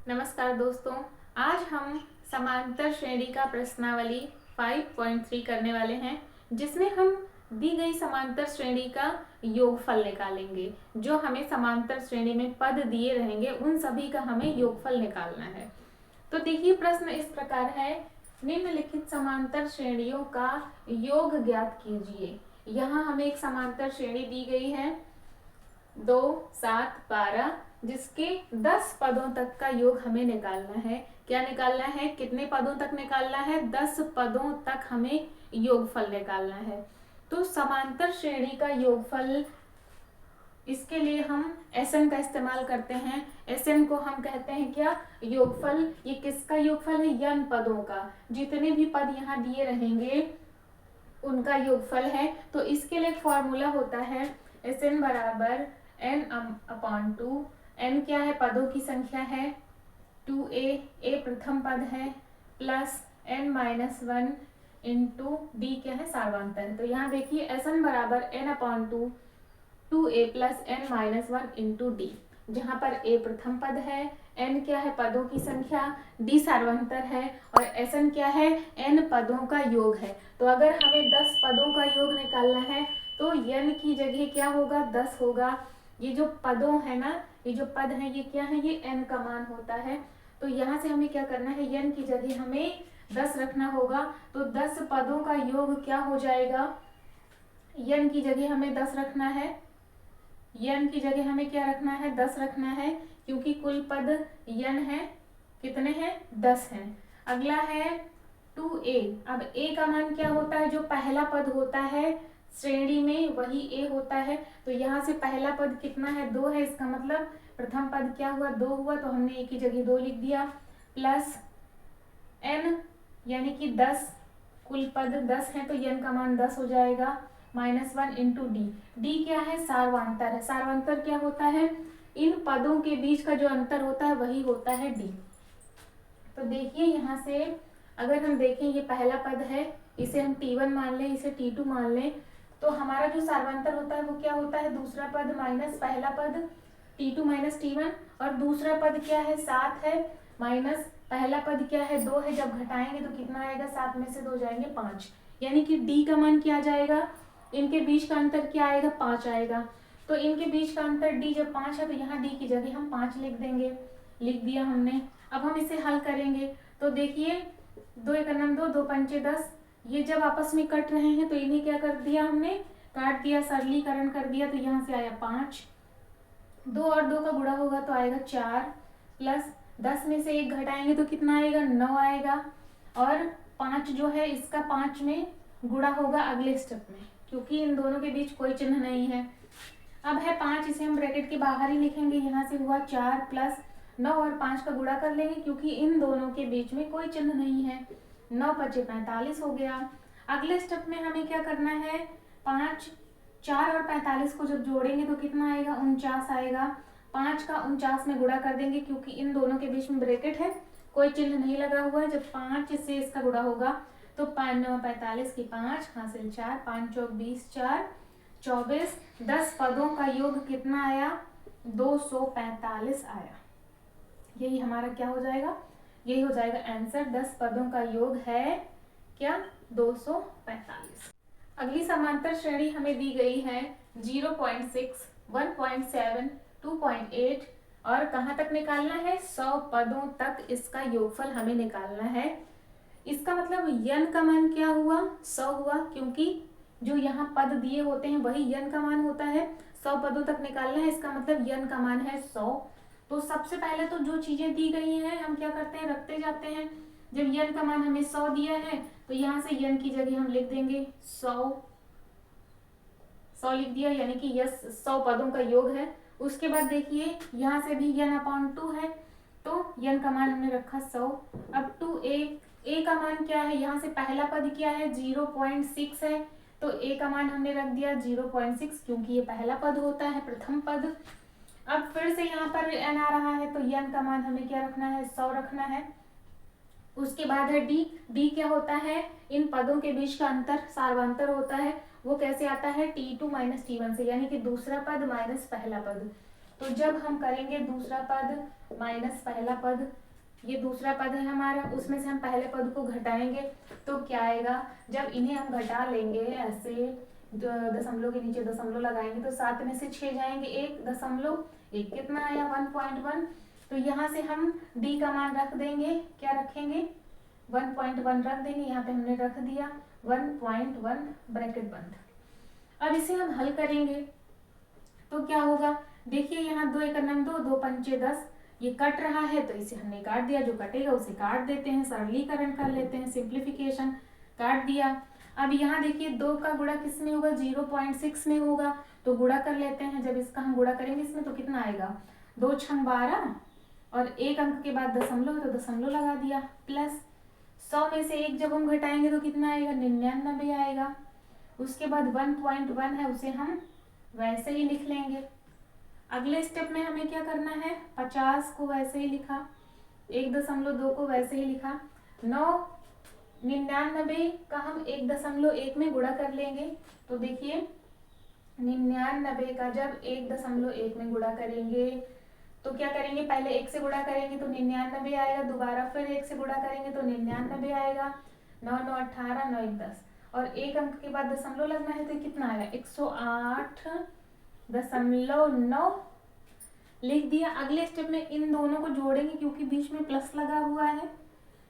नमस्कार दोस्तों, आज हम समांतर श्रेणी का प्रश्नावली 5.3 करने वाले हैं, जिसमें हम दी गई समांतर श्रेणी का योगफल निकालेंगे। जो हमें समांतर श्रेणी में पद दिए रहेंगे उन सभी का हमें योगफल निकालना है। तो देखिए, प्रश्न इस प्रकार है, निम्नलिखित समांतर श्रेणियों का योग ज्ञात कीजिए। यहाँ हमें एक समांतर श्रेणी दी गई है 2, 7, 12, जिसके 10 पदों तक का योग हमें निकालना है। क्या निकालना है? कितने पदों तक निकालना है? 10 पदों तक हमें योगफल निकालना है। तो समांतर श्रेणी का योगफल, इसके लिए हम Sn का इस्तेमाल करते हैं। Sn को हम कहते हैं क्या? योगफल। ये किसका योगफल है? n पदों का। जितने भी पद यहाँ दिए रहेंगे उनका योगफल है। तो इसके लिए फॉर्मूला होता है Sn बराबर n/2। n क्या है? पदों की संख्या है। 2a, a प्रथम पद है, प्लस n-1 इंटू d क्या है? सार्वंतर। तो यहाँ देखिए Sn बराबर n/2 2a plus n-1 into d, जहाँ पर a प्रथम पद है, n क्या है? पदों की संख्या, d सार्वंतर है और Sn क्या है? n पदों का योग है। तो अगर हमें 10 पदों का योग निकालना है तो n की जगह क्या होगा? 10 होगा। ये जो पदों है ना, ये जो पद है ये क्या है? ये n का मान होता है। तो यहाँ से हमें क्या करना है? n की जगह हमें 10 रखना होगा। तो 10 पदों का योग क्या हो जाएगा? n की जगह हमें 10 रखना है। n की जगह हमें क्या रखना है? 10 रखना है, क्योंकि कुल पद n है। कितने हैं? 10 हैं। अगला है 2a। अब a का मान क्या होता है? जो पहला पद होता है श्रेणी में वही a होता है। तो यहाँ से पहला पद कितना है? 2 है। इसका मतलब प्रथम पद क्या हुआ? 2 हुआ। तो हमने a की जगह 2 लिख दिया, प्लस n यानी कि 10, कुल पद 10 है तो n का मान 10 हो जाएगा, -1 इंटू डी। डी क्या है? सार्वंतर है। सार्वंतर क्या होता है? इन पदों के बीच का जो अंतर होता है वही होता है डी। तो देखिए, यहाँ से अगर हम देखें, ये पहला पद है, इसे हम t1 मान लें, इसे t2 मान लें, तो हमारा जो सार्वंतर होता है वो क्या होता है? दूसरा पद माइनस पहला पद, t2 माइनस t1। और दूसरा पद क्या है? 7 है, माइनस पहला पद क्या है? 2 है। जब घटाएंगे तो कितना आएगा? 7 में से 2 जाएंगे 5, यानी कि d का मान क्या जाएगा? इनके बीच का अंतर क्या आएगा? 5 आएगा। तो इनके बीच का अंतर d जब 5 है तो यहाँ d की जगह हम 5 लिख देंगे। लिख दिया हमने। अब हम इसे हल करेंगे तो देखिए, 2 × 2, 2 × 10। ये जब आपस में कट रहे हैं तो इन्हें क्या कर दिया हमने? काट दिया, सरलीकरण कर दिया। तो यहाँ से आया 5, 2 और 2 का गुणा होगा तो आएगा 4, प्लस 10 में से 1 घटाएंगे तो कितना आएगा? 9 आएगा। और 5 जो है इसका 5 में गुणा होगा अगले स्टेप में, क्योंकि इन दोनों के बीच कोई चिन्ह नहीं है। अब है 5, इसे हम ब्रैकेट के बाहर ही लिखेंगे। यहाँ से हुआ 4 प्लस 9 और 5 का गुणा कर लेंगे, क्योंकि इन दोनों के बीच में कोई चिन्ह नहीं है। 9 × 5 = 45 हो गया। अगले स्टेप में हमें क्या करना है? 5, 4 और 45 को जब जोड़ेंगे तो कितना आएगा? 49 आएगा। 5 का 49 में गुणा कर देंगे, क्योंकि इन दोनों के बीच में ब्रैकेट है, कोई चिन्ह नहीं लगा हुआ है। जब 5 से इसका गुणा होगा तो 5 × 9 = 45 की 5 हासिल 4, 5 × 4 = 20, 4 = 24। 10 पदों का योग कितना आया? 245 आया। यही हमारा क्या हो जाएगा? यही हो जाएगा आंसर। 10 पदों का योग है क्या? 245। अगली समांतर श्रेणी हमें दी गई है 0.6, 1.7, 2.8 और कहाँ तक निकालना है? 100 पदों तक इसका योगफल हमें निकालना है। इसका मतलब n का मान क्या हुआ? 100 हुआ, क्योंकि जो यहाँ पद दिए होते हैं वही n का मान होता है। 100 पदों तक निकालना है, इसका मतलब n का मान है 100। तो सबसे पहले तो जो चीजें दी गई हैं हम क्या करते हैं? रखते जाते हैं। जब n का मान हमें 100 दिया है तो यहाँ से n की जगह हम लिख देंगे 100। 100 लिख दिया, यानी कि यस 100 पदों का योग है। उसके बाद देखिए, यहाँ से भी n/2 है, तो n का मान हमने रखा 100। अब 2a, a का मान क्या है? यहाँ से पहला पद क्या है? 0.6 है, तो a का मान हमने रख दिया 0.6, क्योंकि ये पहला पद होता है, प्रथम पद। अब फिर से यहाँ पर n आ रहा है तो n का मान हमें क्या रखना है? 100 रखना है। उसके बाद है d। d क्या होता है? इन पदों के बीच का अंतर, सार्वंतर होता है। वो कैसे आता है? t2 - t1 से, यानी कि दूसरा पद माइनस पहला पद। तो जब हम करेंगे दूसरा पद माइनस पहला पद, ये दूसरा पद है हमारा, उसमें से हम पहले पद को घटाएंगे तो क्या आएगा, जब इन्हें हम घटा लेंगे ऐसे दशमलव के नीचे दशमलव लगाएंगे तो 7 में से 6 जाएंगे, 1.1 कितना आया 1.1। तो यहाँ से हम d का मान रख देंगे, क्या रखेंगे 1.1 रख देंगे, यहाँ पे हमने रख दिया 1.1 ब्रैकेट बंद। अब इसे हम हल करेंगे तो क्या होगा, देखिए यहाँ 2 एकम 2, 2 पंचे 10, ये कट रहा है तो इसे हमने काट दिया, जो कटेगा उसे काट देते हैं, सरलीकरण कर लेते हैं, सिंप्लीफिकेशन, काट दिया। अब यहाँ देखिए 2 का गुणा किस में होगा 0.6 में होगा, तो गुणा कर लेते हैं। जब इसका हम गुणा करेंगे इसमें तो कितना आएगा 2 छंग 12 और 1 अंक के बाद दशमलव तो दशमलव लगा दिया, प्लस 100 में से 1 जब हम घटाएंगे तो कितना आएगा 99 आएगा। उसके बाद 1.1 है उसे हम वैसे ही लिख लेंगे। अगले स्टेप में हमें क्या करना है, 50 को वैसे ही लिखा, 1.2 को वैसे ही लिखा, 99 का हम 1.1 में गुणा कर लेंगे। तो देखिए 99 का जब 1.1 में गुणा करेंगे तो क्या करेंगे, पहले 1 से गुणा करेंगे तो 99 आएगा, दोबारा फिर 1 से गुणा करेंगे तो 99 आएगा, 9 9 18 9 1 10 और 1 अंक के बाद दशमलव लगना है तो कितना आएगा 108.9 लिख दिया। अगले स्टेप में इन दोनों को जोड़ेंगे क्योंकि बीच में प्लस लगा हुआ है।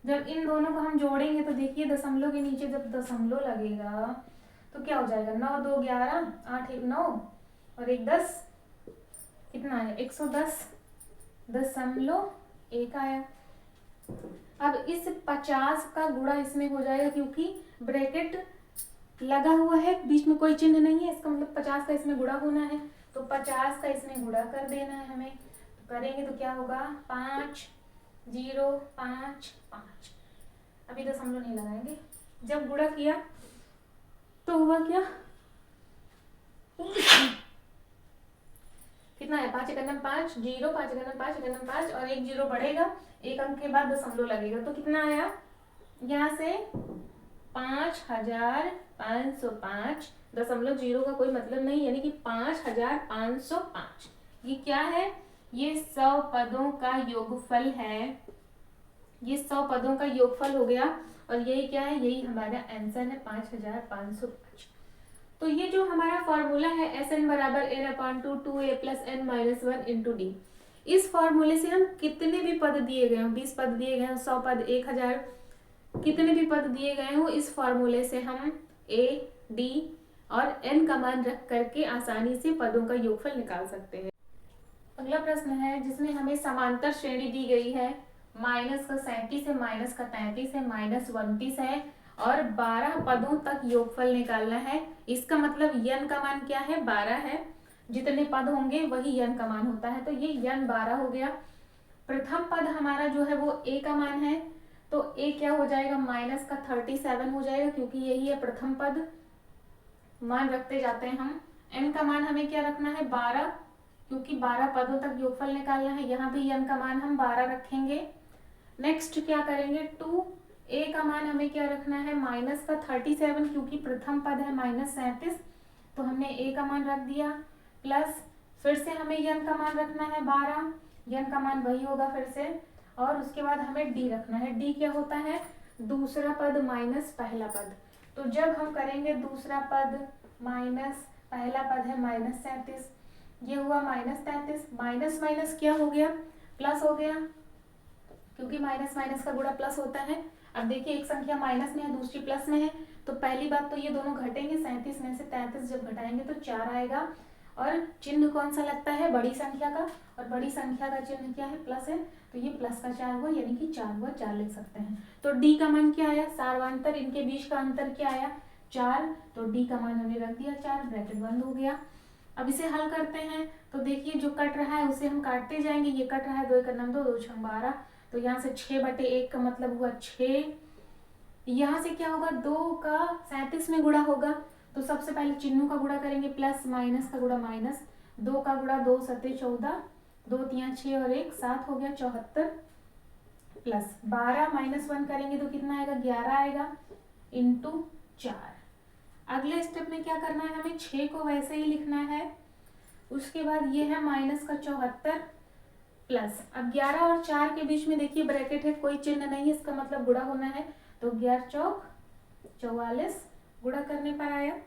जब इन दोनों को हम जोड़ेंगे तो देखिए दशमलव के नीचे जब दशमलव लगेगा तो क्या हो जाएगा 9 2 11 8 1 9 और 1 10, कितना आया 110.1 आया। अब इस 50 का गुणा इसमें हो जाएगा क्योंकि ब्रैकेट लगा हुआ है, बीच में कोई चिन्ह नहीं है, इसका मतलब 50 का इसमें गुणा होना है, तो 50 का इसमें गुणा कर देना है हमें। तो करेंगे तो क्या होगा 5 0 5 5, अभी दशमलव नहीं लगाएंगे। जब गुणा किया तो हुआ क्या कितना है 5 1 5 0 5 1 5 1 5 और 1 0 बढ़ेगा, 1 अंक के बाद दशमलव लगेगा तो कितना आया, यहाँ से 5505.0 का कोई मतलब नहीं, यानी कि 5505। ये क्या है, ये 100 पदों का योगफल है, ये 100 पदों का योगफल हो गया और यही क्या है, यही हमारा आंसर है 5505। तो ये जो हमारा फॉर्मूला है Sn बराबर n/2 2a + n - 1 × d, इस फॉर्मूले से हम कितने भी पद दिए गए हों, 20 पद दिए गए हों, 100 पद 1000 कितने भी पद दिए गए हों, इस फॉर्मूले से हम a d और n का मान रख करके आसानी से पदों का योगफल निकाल सकते हैं। अगला प्रश्न है जिसमें हमें समांतर श्रेणी दी गई है, -37 है, -33 है, -29 है और 12 पदों तक योगफल निकालना है। इसका मतलब n का मान क्या है 12 है, जितने पद होंगे वही n का मान होता है, तो ये n 12 हो गया। प्रथम पद हमारा जो है वो a का मान है, तो a क्या हो जाएगा -37 हो जाएगा क्योंकि यही है प्रथम पद, मान रखते जाते हैं हम। n का मान हमें क्या रखना है 12 क्योंकि 12 पदों तक योगफल निकालना है, यहाँ भी n का मान हम 12 रखेंगे। नेक्स्ट क्या करेंगे 2, a का मान हमें क्या रखना है -37 क्योंकि प्रथम पद है -37, तो हमने a का मान रख दिया, प्लस फिर से हमें n का मान रखना है 12, n का मान वही होगा फिर से, और उसके बाद हमें d रखना है। d क्या होता है दूसरा पद माइनस पहला पद, तो जब हम करेंगे दूसरा पद माइनस पहला पद है -37, ये हुआ -33, माइनस माइनस क्या हो गया प्लस हो गया क्योंकि माइनस माइनस का गुणा प्लस होता है। अब देखिए एक संख्या माइनस में है दूसरी प्लस में है, तो पहली बात तो ये दोनों घटेंगे, 37 में से 33 जब घटाएंगे तो 4 आएगा, और चिन्ह कौन सा लगता है बड़ी संख्या का, और बड़ी संख्या का चिन्ह क्या है प्लस है, तो ये प्लस का 4 हुआ, यानी कि 4 हुआ, 4 लिख सकते हैं। तो डी का मान क्या आया, सार्वांतर इनके बीच का अंतर क्या आया 4, तो डी का मान हमने रख दिया 4, ब्रैकेट बंद हो गया। अब इसे हल करते हैं तो देखिए जो कट रहा है उसे हम काटते जाएंगे, ये कट रहा है 2 × 2 2 × 12, तो यहाँ से 6/1 का मतलब हुआ 6, यहाँ से क्या होगा 2 का 37 में गुणा होगा, तो सबसे पहले चिन्हों का गुणा करेंगे, प्लस माइनस का गुणा माइनस, 2 का गुणा 2 7 14, 2 3 6 और 1 7 हो गया 74, प्लस 12 -1 करेंगे तो कितना आएगा 11 आएगा × 4। अगले स्टेप में क्या करना है हमें 6 को वैसे ही लिखना है, उसके बाद ये है -74 प्लस, अब 11 और 4 के बीच में देखिए ब्रैकेट है, कोई चिन्ह नहीं है, इसका मतलब गुणा होना है, तो 11 चौक 44 गुणा करने पर आया।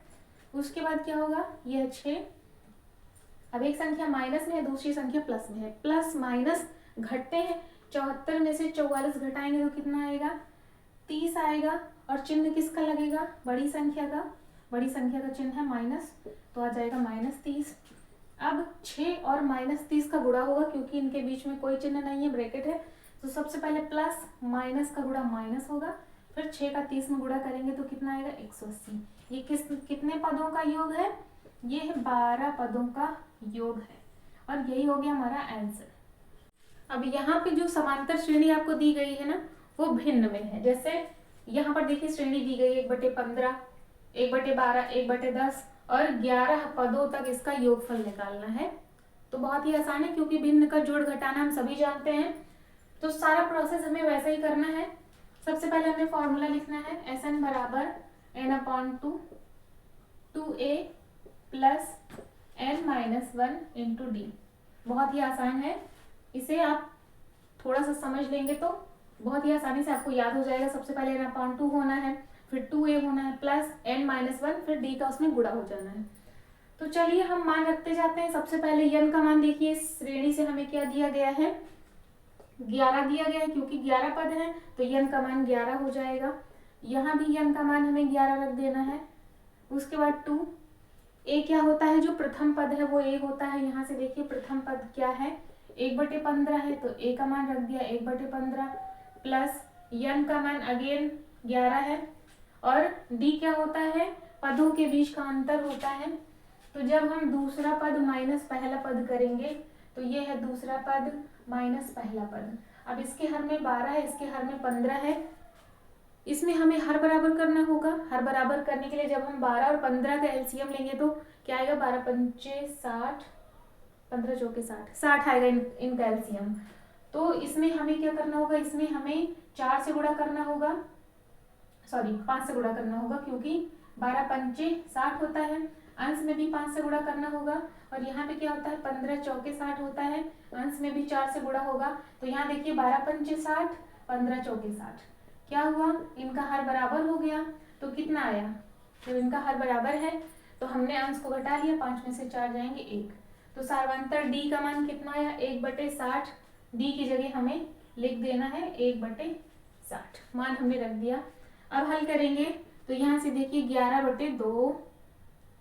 उसके बाद क्या होगा, यह 6, अब एक संख्या माइनस में है, दूसरी संख्या प्लस में है, प्लस माइनस घटते हैं, 74 में से 44 घटाएंगे तो कितना आएगा, 30 आएगा, और चिन्ह किसका लगेगा, बड़ी संख्या का, बड़ी संख्या का चिन्ह है माइनस, तो आ जाएगा -30। अब 6 और -30 का गुणा होगा, क्योंकि इनके बीच में कोई चिन्ह नहीं है, ब्रैकेट है, तो सबसे पहले प्लस माइनस का गुणा माइनस होगा, फिर 6 का 30 में गुणा करेंगे तो कितना आएगा, 180। ये कितने पदों का योग है, ये है 12 पदों का योग है, और यही हो गया हमारा आंसर। अब यहाँ पे जो समांतर श्रेणी आपको दी गई है ना, वो भिन्न में है। जैसे यहाँ पर देखिए श्रेणी दी गई 1/15, 1/12, 1/10 और 11 पदों तक इसका योगफल निकालना है। तो बहुत ही आसान है, क्योंकि भिन्न का जोड़ घटाना हम सभी जानते हैं, तो सारा प्रोसेस हमें वैसा ही करना है। सबसे पहले हमें फॉर्मूला लिखना है, Sn बराबर n/2 2a plus n-1 into D. बहुत ही आसान है, इसे आप थोड़ा सा समझ लेंगे तो बहुत ही आसानी से आपको याद हो जाएगा। सबसे पहले n/2 होना है, फिर 2a होना है, प्लस n-1, फिर d का उसमें गुणा हो जाना है। तो चलिए हम मान रखते जाते हैं। सबसे पहले n का मान देखिए, श्रेणी से हमें क्या दिया गया है, 11 दिया गया है, क्योंकि 11 पद हैं तो n का मान 11 हो जाएगा। यहाँ भी n का मान हमें 11 रख देना है। उसके बाद 2, a क्या होता है, जो प्रथम पद है वो a होता है। यहाँ से देखिए प्रथम पद क्या है, 1/15 है, तो a का मान रख दिया 1/15, प्लस n का मान अगेन 11 है, और d क्या होता है, पदों के बीच का अंतर होता है। तो जब हम दूसरा पद माइनस पहला पद करेंगे तो ये है दूसरा पद माइनस पहला पद। अब इसके हर में 12 है, इसके हर में 15 है, इसमें हमें हर बराबर करना होगा। हर बराबर करने के लिए जब हम 12 और 15 का एलसीएम लेंगे तो क्या आएगा, 12 पंचे 60, 15 चौके 60 आएगा इनका एलसीएम। तो इसमें हमें क्या करना होगा, इसमें हमें 4 से गुणा करना होगा, सॉरी 5 से गुणा करना होगा, क्योंकि 12 पंचे 60 होता है। अंश में भी 5 से गुणा करना होगा, और यहाँ पे क्या होता है, 15 चौके 60 होता है, अंश में भी 4 से गुणा होगा। तो यहाँ देखिए 12 पंचे 60, 15 चौके 60, क्या हुआ, इनका हर बराबर हो गया। तो कितना आया, जब इनका हर बराबर है तो हमने अंश को घटा लिया, 5 में से 4 जाएंगे 1, तो सार्वंतर डी का मान कितना आया, 1/60। डी की जगह हमें लिख देना है 1/60, मान हमने रख दिया। अब हल करेंगे तो यहाँ से देखिए 11/2,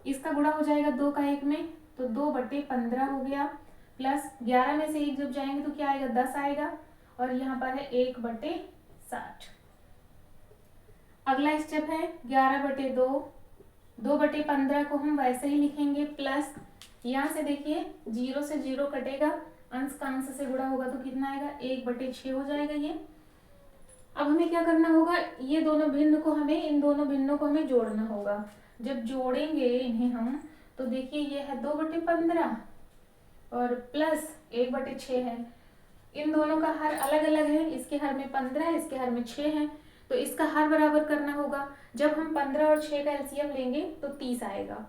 इसका गुणा हो जाएगा 2 का 1 में, तो 2/15 हो गया, प्लस 11 में से 1 जब जाएंगे तो क्या आएगा, 10 आएगा, और यहाँ पर है 1/60। अगला स्टेप है 11/2, 2/15 को हम वैसे ही लिखेंगे, प्लस यहाँ से देखिए 0 से 0 कटेगा, अंश का अंश से गुणा होगा तो कितना आएगा, 1/6 हो जाएगा ये। अब हमें क्या करना होगा, ये दोनों भिन्न को हमें, इन दोनों भिन्नों को हमें जोड़ना होगा। जब जोड़ेंगे इन्हें हम तो देखिए ये है 2/15 और प्लस 1/6 है, इन दोनों का हर अलग अलग है, इसके हर में 15 है, इसके हर में 6 है, तो इसका हर बराबर करना होगा। जब हम 15 और 6 का एलसीएम लेंगे तो 30 आएगा,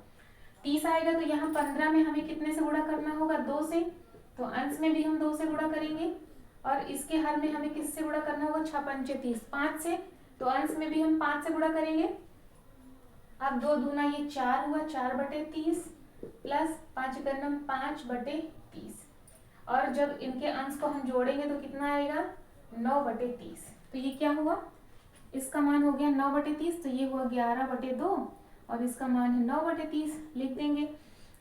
30 आएगा, तो यहाँ 15 में हमें कितने से गुणा करना होगा, 2 से, तो अंश में भी हम 2 से गुणा करेंगे, और इसके हर में हमें किससे गुणा करना होगा, 6 पंचे 30, 5 से, तो अंश में भी हम 5 से गुणा करेंगे। अब 2 दूना ये 4 हुआ, 4/30 प्लस 5 करना 5/30, और जब इनके अंश को हम जोड़ेंगे तो कितना आएगा, 9/30। तो ये क्या हुआ, इसका मान हो गया 9/30, तो ये हुआ 11/2, और इसका मान है 9/30, लिख देंगे।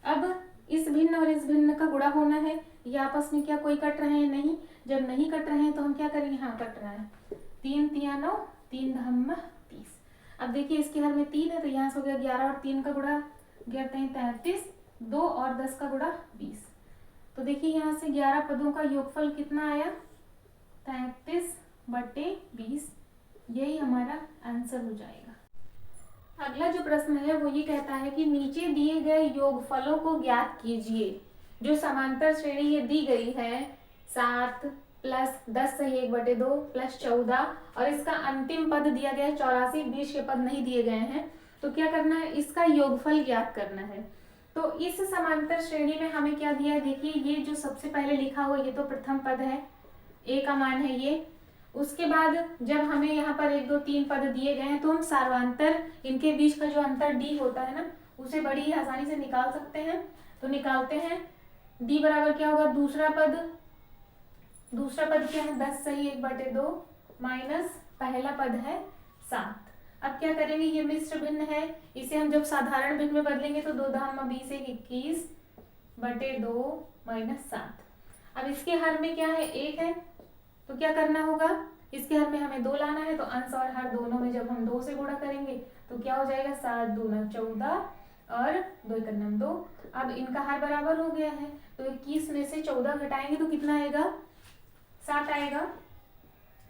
अब इस भिन्न और इस भिन्न का गुणा होना है, ये आपस में क्या कोई कट रहे हैं, नहीं। जब नहीं कट रहे हैं तो हम क्या करेंगे, हाँ कट रहा है, 3 तिया 9, 3 धाम 30। अब देखिए इसके हर में 3 है, तो यहाँ से हो गया 11 और 3 का गुणा 33, 2 और 10 का गुणा 20। तो देखिए यहाँ से 11 पदों का योगफल कितना आया, 33/20, यही हमारा आंसर हो जाएगा। अगला जो प्रश्न है वो ये कहता है कि नीचे दिए गए योगफलों को ज्ञात कीजिए। जो समांतर श्रेणी ये दी गई है 7 प्लस 10 सही 1/2 प्लस 14, और इसका अंतिम पद दिया गया है 84, बीच के पद नहीं दिए गए हैं, तो क्या करना है, इसका योगफल ज्ञात करना है। तो इस समांतर श्रेणी में हमें क्या दिया है, देखिए ये जो सबसे पहले लिखा हुआ ये तो प्रथम पद है, ए का मान है ये। उसके बाद जब हमें यहाँ पर 1 2 3 पद दिए गए हैं तो हम सार्वंतर इनके बीच का जो अंतर डी होता है ना उसे बड़ी ही आसानी से निकाल सकते हैं। तो निकालते हैं, डी बराबर क्या होगा, दूसरा पद क्या है 10 सही 1/2 माइनस पहला पद है 7। अब क्या करेंगे, ये मिश्र भिन्न है, इसे हम जब साधारण भिन्न में बदलेंगे तो 2 दाम 20 21/2 माइनस 7। अब इसके हर में क्या है 1 है, तो क्या करना होगा, इसके हर में हमें 2 लाना है। तो अंश और हर दोनों में जब हम 2 से गुणा करेंगे तो क्या हो जाएगा 7 दूना 14 और 2 1 2। अब इनका हर बराबर हो गया है तो 21 में से 14 घटाएंगे तो कितना आएगा 7 आएगा।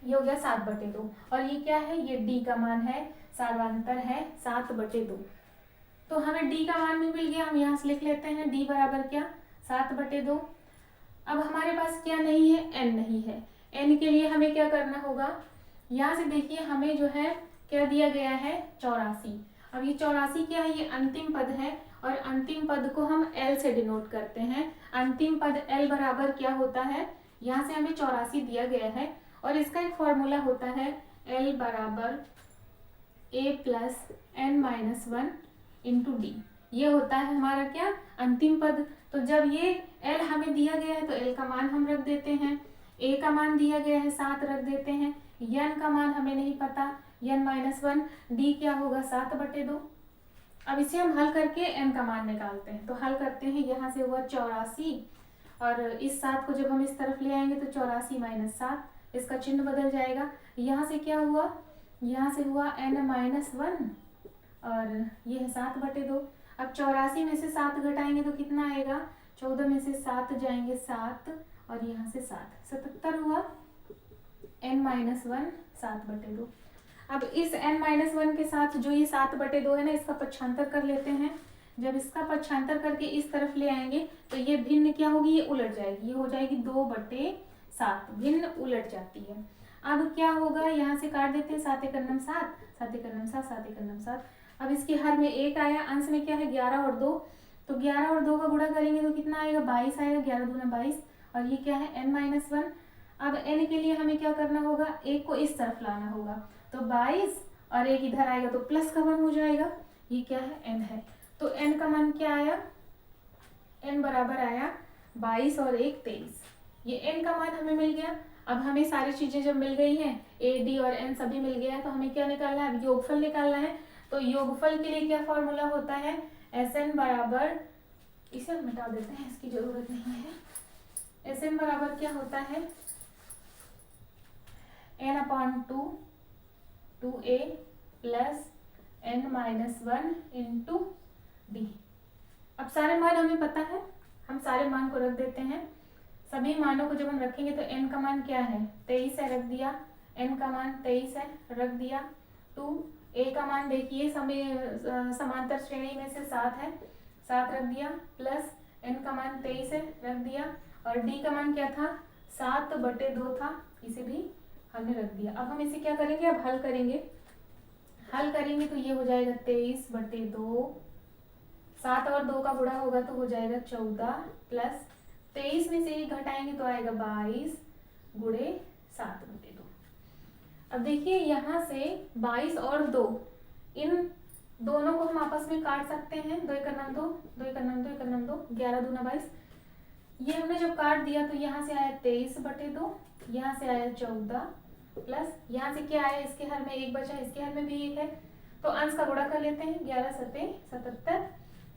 ये हो गया 7/2। और ये क्या है, ये डी का मान है, सार्वंतर है 7/2। तो हमें डी का मान भी मिल गया, हम यहाँ से लिख लेते हैं डी बराबर क्या 7/2। अब हमारे पास क्या नहीं है, एन नहीं है। एन के लिए हमें क्या करना होगा, यहाँ से देखिए हमें जो है क्या दिया गया है 84। अब ये 84 क्या है, ये अंतिम पद है और अंतिम पद को हम एल से डिनोट करते हैं। अंतिम पद एल बराबर क्या होता है, यहाँ से हमें 84 दिया गया है और इसका एक फॉर्मूला होता है एल बराबर a plus n minus 1 into d. ये होता है हमारा क्या अंतिम पद। तो जब ये एल हमें दिया गया है तो एल का मान हम रख देते हैं, ए का मान दिया गया है 7 रख देते हैं, एन का मान हमें नहीं पता एन माइनस 1, डी क्या होगा 7/2। अब इसे हम हल करके एन का मान निकालते हैं। तो हल करते हैं, यहाँ से हुआ 84 और इस 7 को जब हम इस तरफ ले आएंगे तो 84 माइनस 7, इसका चिन्ह बदल जाएगा। यहाँ से क्या हुआ, यहाँ से हुआ एन माइनस 1 और ये है 7/2। अब 84 में से 7 घटाएंगे तो कितना आएगा, 14 में से 7 जाएंगे 7 और यहाँ से 7 77 हुआ n माइनस 1 7/2। अब इस n माइनस 1 के साथ जो ये 7/2 है ना इसका पक्षांतर कर लेते हैं। जब इसका पक्षांतर करके इस तरफ ले आएंगे तो ये भिन्न क्या होगी, ये उलट जाएगी, ये हो जाएगी 2/7, भिन्न उलट जाती है। अब क्या होगा, यहाँ से काट देते हैं 7 1 7 7 1 7 7 1 7। अब इसके हर में 1 आया, अंश में क्या है 11 और 2, तो 11 और 2 का गुणा करेंगे तो कितना आएगा 22 आएगा, 11 दूना 22 और ये क्या है n माइनस 1। अब n के लिए हमें क्या करना होगा, 1 को इस तरफ लाना होगा तो 22 और 1 इधर आएगा तो प्लस का 1 हो जाएगा, ये क्या है n है। तो n का मान क्या आया, n बराबर आया 22 और 1 23, ये n का मान हमें मिल गया। अब हमें सारी चीजें जब मिल गई हैं a d और n सभी मिल गया है तो हमें क्या निकालना है, योगफल निकालना है। तो योगफल के लिए क्या फॉर्मूला होता है, Sn बराबर, इसे मिटा देते हैं इसकी जरूरत नहीं है। Sn बराबर क्या होता है n/2 2a plus n minus 1 into D. अब सारे मान हमें पता है, हम सारे मान को रख देते हैं। सभी मानों को जब हम रखेंगे तो n का मान क्या है 23 है, रख दिया, n का मान 23 है, रख दिया। 2 a का मान देखिए समांतर श्रेणी में से 7 है, 7 रख दिया, प्लस n का मान 23 है, रख दिया और d का मान क्या था 7/2 था, इसे भी हमने रख दिया। अब हम इसे क्या करेंगे, अब हल करेंगे। हल करेंगे तो ये हो जाएगा 23/2, 7 और 2 का गुणा होगा तो हो जाएगा 14 प्लस 23 में से 1 घटाएंगे तो आएगा 22 गुणे 7/2। अब देखिए यहाँ से 22 और 2 इन दोनों को हम आपस में काट सकते हैं, 2 1 2 2 1 2 1 2 11 दूना 22। ये हमने जब काट दिया तो यहाँ से आया 23/2, यहाँ से आया 14 प्लस यहाँ से क्या आया, इसके हर में 1 बचा, इसके हर में भी 1 है तो अंश का गुणा कर लेते हैं, 11 7 77,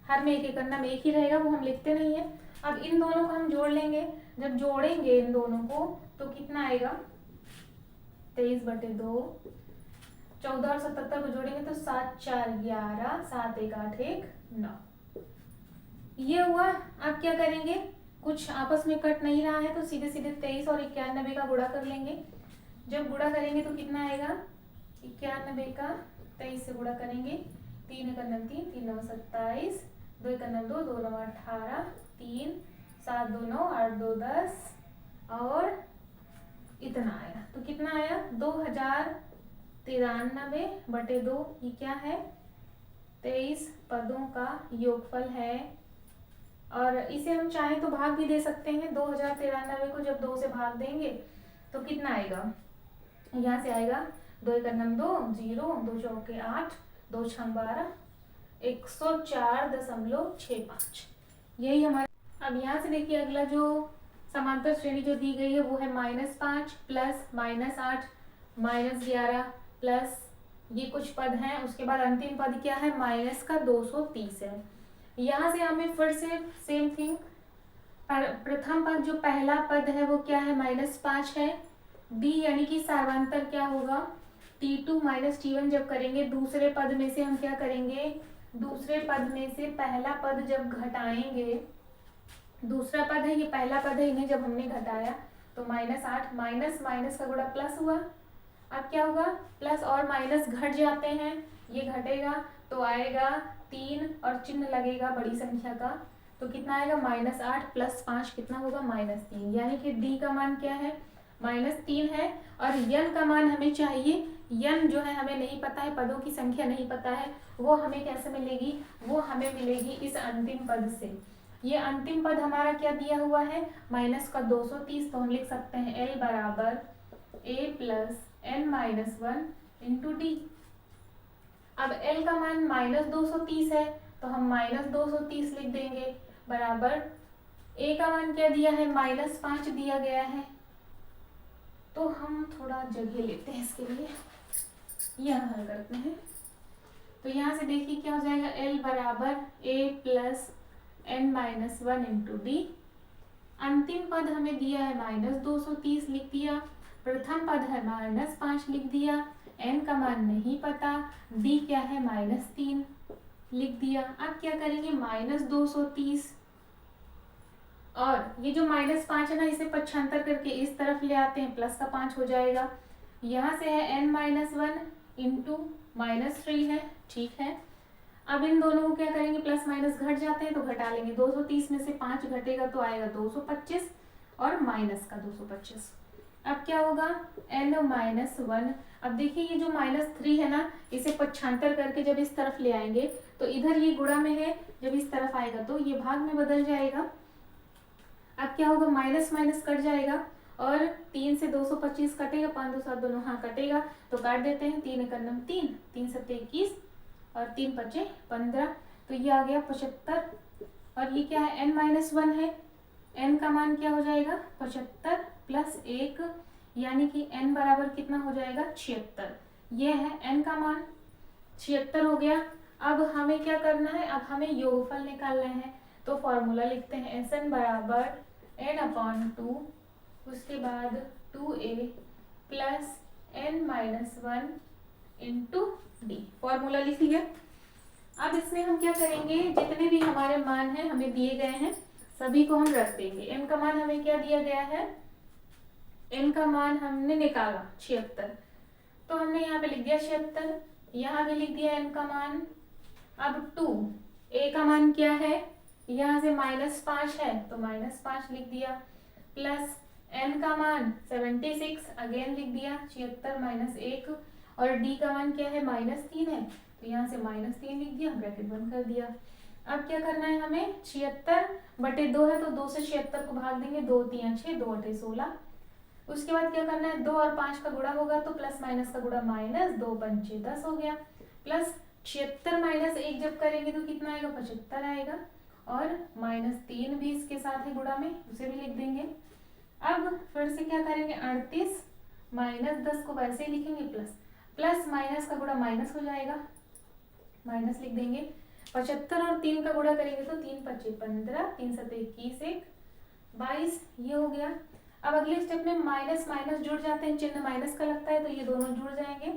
हर में 1 1 करना में 1 ही रहेगा, वो हम लिखते नहीं है। अब इन दोनों को हम जोड़ लेंगे, जब जोड़ेंगे इन दोनों को तो कितना आएगा 23/2, 14 और 77 को जोड़ेंगे तो 7 4 11 7 1 8 1 9। ये हुआ। अब क्या करेंगे, कुछ आपस में कट नहीं रहा है तो सीधे सीधे 23 और 91 का गुणा कर लेंगे। जब गुणा करेंगे तो कितना आएगा 91 का 23 से गुणा करेंगे, 3 1 3 3 9 27, 2 1 2 2 9 18, 3 7 2 9 8 2 10 और इतना आया तो कितना आया 2093/2। ये क्या है 23 पदों का योगफल है और इसे हम चाहें तो भाग भी दे सकते हैं। 2093 को जब 2 से भाग देंगे तो कितना आएगा, यहाँ से आएगा 2 एक 2 0, 2 चौके 8, 2 छंग 12, 104.65। यही हमारा। अब यहाँ से देखिए अगला जो समांतर श्रेणी जो दी गई है वो है -5 प्लस -8 -11 प्लस ये कुछ पद हैं, उसके बाद अंतिम पद क्या है, माइनस का 230 है। यहाँ से हमें फिर से सेम थिंग, प्रथम पद जो पहला पद है वो क्या है, -5 है। डी यानी कि सार्वंतर क्या होगा, T2 - T1 जब करेंगे दूसरे पद में से हम क्या करेंगे, दूसरे पद में से पहला पद जब घटाएंगे, दूसरा पद है ये पहला पद है, इन्हें जब हमने घटाया तो -8 माइनस माइनस का गुणा प्लस हुआ। अब क्या होगा, प्लस और माइनस घट जाते हैं, ये घटेगा तो आएगा 3 और चिन्ह लगेगा बड़ी संख्या का, तो कितना आएगा -8 प्लस 5 कितना होगा, -3। यानी कि डी का मान क्या है, -3 है। और यन का मान हमें चाहिए, यन जो है हमें नहीं पता है, पदों की संख्या नहीं पता है, वो हमें कैसे मिलेगी, वो हमें मिलेगी इस अंतिम पद से। ये अंतिम पद हमारा क्या दिया हुआ है, माइनस का 230, तो हम लिख सकते हैं L बराबर A plus n-1 into D. अब L का मान -230 है तो हम -230 लिख देंगे, बराबर A का मान क्या दिया है, -5 दिया गया है, तो हम थोड़ा जगह लेते हैं इसके लिए, यहाँ हल करते हैं। तो यहाँ से देखिए क्या हो जाएगा, L बराबर A plus n-1 into D. अंतिम पद हमें दिया है -230 लिख दिया, प्रथम पद है -5 लिख दिया, n का मान नहीं पता, d क्या है -3 लिख दिया। अब क्या करेंगे, -230 और ये जो -5 है ना, इसे पक्षांतर करके इस तरफ ले आते हैं, प्लस का 5 हो जाएगा। यहाँ से है n-1 इंटू -3 है, ठीक है। अब इन दोनों को क्या करेंगे, प्लस माइनस घट जाते हैं तो घटा लेंगे, 230 में से 5 घटेगा तो आएगा 225 और माइनस का 225। अब क्या होगा, n-1। अब देखिए ये जो -3 है ना, इसे पक्षांतर करके जब इस तरफ ले आएंगे तो इधर ये गुणा में है, जब इस तरफ आएगा तो ये भाग में बदल जाएगा। अब क्या होगा, माइनस माइनस कट जाएगा और 3 से 225 कटेगा, 5 2 7 दोनों हाँ कटेगा, तो काट देते हैं, 3 1 3, 3 7 21 और 3 5 15, तो ये आ गया 75। और ये क्या है, n-1 है, n का मान क्या हो जाएगा, 75 प्लस 1, यानी कि n बराबर कितना हो जाएगा, 76। ये है n का मान 76 हो गया। अब हमें क्या करना है, अब हमें योगफल निकालना है, तो फॉर्मूला लिखते हैं, Sn बराबर n/2, उसके बाद 2a plus n-1 into D, formula लिख लिया। अब इसमें हम क्या करेंगे, जितने भी हमारे मान हैं हमें दिए गए हैं सभी को हम रख देंगे। n का मान हमें क्या दिया गया है, n का मान हमने निकाला 76, तो हमने यहाँ पे लिख दिया 76, यहाँ भी लिख दिया n का मान। अब 2 a का मान क्या है, यहाँ से -5 है तो -5 लिख दिया, प्लस n का मान 76 अगेन लिख दिया, 76 माइनस 1, और d का मान क्या है, -3 है, तो यहाँ से -3 लिख दिया, ब्रैकेट बंद कर दिया। अब क्या करना है हमें, 76/2 है तो 2 से 76 को भाग देंगे, 2 3 6, 2 8 16। उसके बाद क्या करना है, 2 और 5 का गुणा होगा तो प्लस माइनस का गुणा माइनस, 2 5 10 हो गया, प्लस 76 माइनस 1 जब करेंगे तो कितना आएगा, 75 आएगा, और -3 भी इसके साथ है गुणा में, उसे भी लिख देंगे। अब फिर से क्या करेंगे, 38 -10 को वैसे ही लिखेंगे, प्लस माइनस का गुणा माइनस हो जाएगा, माइनस लिख देंगे। 75 और 3 का गुणा करेंगे तो 3 5 15, 3 7 21 1 22, ये हो गया। अब अगले स्टेप में माइनस माइनस जुड़ जाते हैं, चिन्ह माइनस का लगता है तो ये दोनों जुड़ जाएंगे,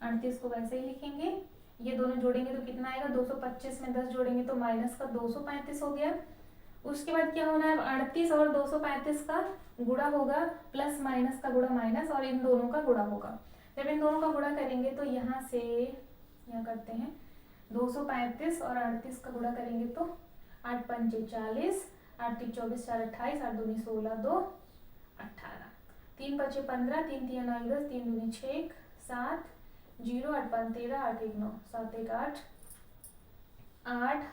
38 को वैसे ही लिखेंगे, ये दोनों जोड़ेंगे तो कितना आएगा, 225 में 10 जोड़ेंगे तो माइनस का 235 हो गया। उसके बाद क्या होना है, 38 और 235 का गुणा होगा, प्लस माइनस का गुणा माइनस, और इन दोनों का गुणा होगा। जब इन दोनों का गुणा करेंगे तो यहाँ से यहाँ करते हैं, 235 और 38 का गुणा करेंगे तो 8 5 40, 8 3 24 4 28, 8 2 16 2 18, 3 5 15, 3 3 9 10, 3 2 6 7, 0 8 5 13, 8 1 9 7 1 8,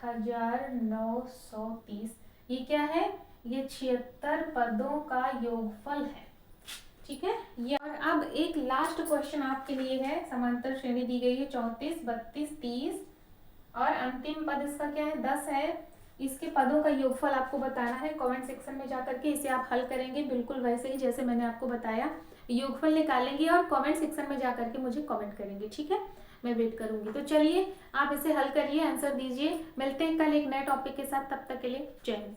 8930, ये क्या है, ये 76 पदों का योगफल है। ठीक है ये। और अब एक लास्ट क्वेश्चन आपके लिए है। समांतर श्रेणी दी गई है 34, 32, 30 और अंतिम पद इसका क्या है 10 है। इसके पदों का योगफल आपको बताना है। कमेंट सेक्शन में जाकर के इसे आप हल करेंगे बिल्कुल वैसे ही जैसे मैंने आपको बताया। योगफल निकालेंगे और कमेंट सेक्शन में जाकर के मुझे कमेंट करेंगे। ठीक है, मैं वेट करूंगी। तो चलिए आप इसे हल करिए, आंसर दीजिए। मिलते हैं कल एक नए टॉपिक के साथ, तब तक के लिए जय हिंद।